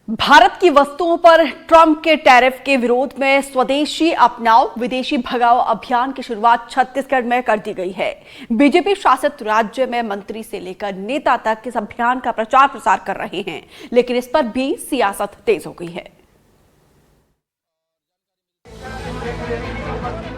भारत की वस्तुओं पर ट्रंप के टैरिफ के विरोध में स्वदेशी अपनाओ विदेशी भगाओ अभियान की शुरुआत छत्तीसगढ़ में कर दी गई है। बीजेपी शासित राज्य में मंत्री से लेकर नेता तक इस अभियान का प्रचार प्रसार कर रहे हैं, लेकिन इस पर भी सियासत तेज हो गई है।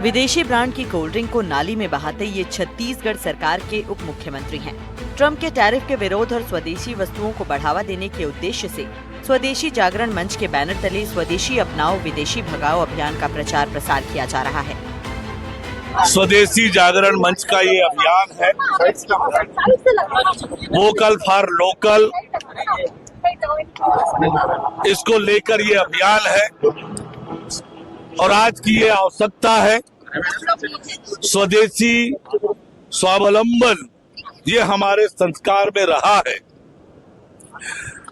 विदेशी ब्रांड की कोल्ड ड्रिंक को नाली में बहाते ये छत्तीसगढ़ सरकार के उप मुख्यमंत्री हैं। ट्रंप के टैरिफ के विरोध और स्वदेशी वस्तुओं को बढ़ावा देने के उद्देश्य से स्वदेशी जागरण मंच के बैनर तले स्वदेशी अपनाओ विदेशी भगाओ अभियान का प्रचार प्रसार किया जा रहा है। स्वदेशी जागरण मंच का ये अभियान है, वोकल फॉर लोकल, इसको लेकर ये अभियान है और आज की ये आवश्यकता है। स्वदेशी स्वावलंबन ये हमारे संस्कार में रहा है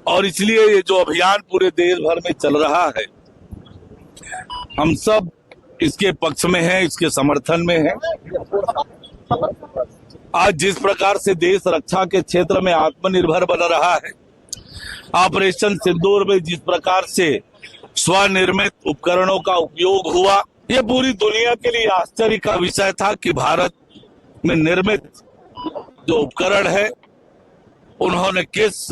और इसलिए ये जो अभियान पूरे देश भर में चल रहा है, हम सब इसके पक्ष में हैं, इसके समर्थन में हैं। आज जिस प्रकार से देश रक्षा के क्षेत्र में आत्मनिर्भर बन रहा है, ऑपरेशन सिंदूर में जिस प्रकार से स्वनिर्मित उपकरणों का उपयोग हुआ, ये पूरी दुनिया के लिए आश्चर्य का विषय था कि भारत में निर्मित जो उपकरण है उन्होंने किस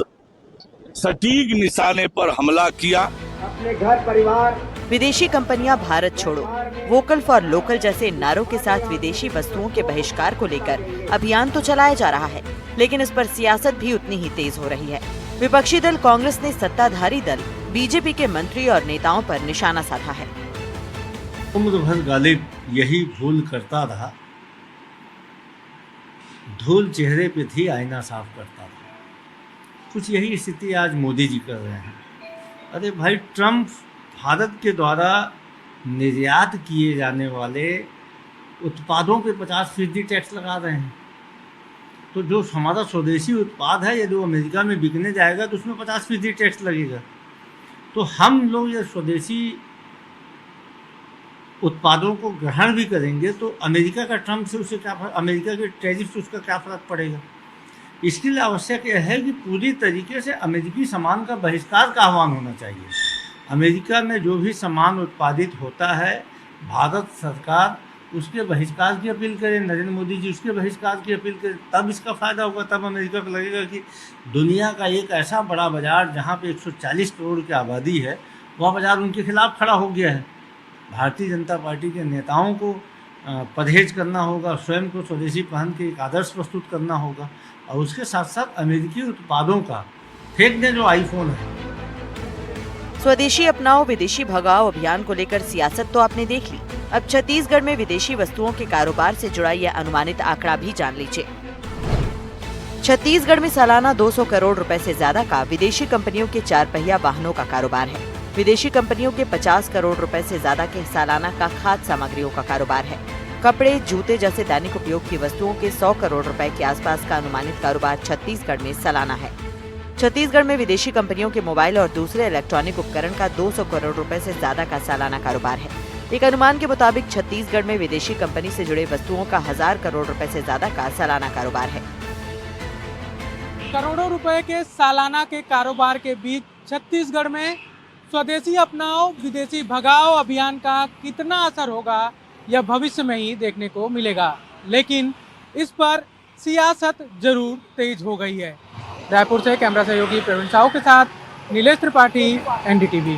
सटीक निशाने पर हमला किया। अपने घर परिवार, विदेशी कंपनियां भारत छोड़ो, वोकल फॉर लोकल जैसे नारों के साथ विदेशी वस्तुओं के बहिष्कार को लेकर अभियान तो चलाया जा रहा है, लेकिन इस पर सियासत भी उतनी ही तेज हो रही है। विपक्षी दल कांग्रेस ने सत्ताधारी दल बीजेपी के मंत्री और नेताओं पर निशाना साधा है। उम्र भर गालिब यही भूल करता रहा, धूल चेहरे पे थी आईना साफ करता था। कुछ यही स्थिति आज मोदी जी कर रहे हैं। अरे भाई, ट्रंप भारत के द्वारा निर्यात किए जाने वाले उत्पादों पे 50% टैक्स लगा रहे हैं। तो जो हमारा स्वदेशी उत्पाद है, यदि वो अमेरिका में बिकने जाएगा तो उसमें 50% टैक्स लगेगा। तो हम लोग ये स्वदेशी उत्पादों को ग्रहण भी करेंगे तो अमेरिका का ट्रंप से उसे क्या, अमेरिका के टैरिफ से उसका क्या फर्क पड़ेगा। इसके लिए आवश्यक यह है कि पूरी तरीके से अमेरिकी सामान का बहिष्कार का आह्वान होना चाहिए। अमेरिका में जो भी सामान उत्पादित होता है, भारत सरकार उसके बहिष्कार की अपील करे, नरेंद्र मोदी जी उसके बहिष्कार की अपील करें, तब इसका फ़ायदा होगा। तब अमेरिका को लगेगा कि दुनिया का एक ऐसा बड़ा बाज़ार जहाँ पे 140 करोड़ की आबादी है, वह बाज़ार उनके खिलाफ खड़ा हो गया है। भारतीय जनता पार्टी के नेताओं को परहेज करना होगा, स्वयं को स्वदेशी पहन के एक आदर्श प्रस्तुत करना होगा और उसके साथ साथ अमेरिकी उत्पादों का फेंक दें जो आईफोन है। स्वदेशी अपनाओ विदेशी भगाओ अभियान को लेकर सियासत तो आपने देख ली, अब छत्तीसगढ़ में विदेशी वस्तुओं के कारोबार से जुड़ा यह अनुमानित आंकड़ा भी जान लीजिए। छत्तीसगढ़ में सालाना 200 करोड़ रुपए से ज्यादा का विदेशी कंपनियों के 4 पहिया वाहनों का कारोबार है। विदेशी कंपनियों के 50 करोड़ रुपए से ज्यादा के सालाना का खाद्य सामग्रियों का कारोबार है। कपड़े, जूते जैसे दैनिक उपयोग की वस्तुओं के 100 करोड़ रुपए के आसपास का अनुमानित कारोबार छत्तीसगढ़ में सालाना है। छत्तीसगढ़ में विदेशी कंपनियों के मोबाइल और दूसरे इलेक्ट्रॉनिक उपकरण का 200 करोड़ रुपए से ज्यादा का सालाना कारोबार है। एक अनुमान के मुताबिक छत्तीसगढ़ में विदेशी कंपनी से जुड़े वस्तुओं का 1000 करोड़ रुपए से ज्यादा का सालाना कारोबार है। करोड़ों रुपए के सालाना के कारोबार के बीच छत्तीसगढ़ में स्वदेशी अपनाओ विदेशी भगाओ अभियान का कितना असर होगा, यह भविष्य में ही देखने को मिलेगा, लेकिन इस पर सियासत जरूर तेज हो गई है। रायपुर से कैमरा सहयोगी प्रवीण साहू के साथ नीलेश त्रिपाठी, NDTV।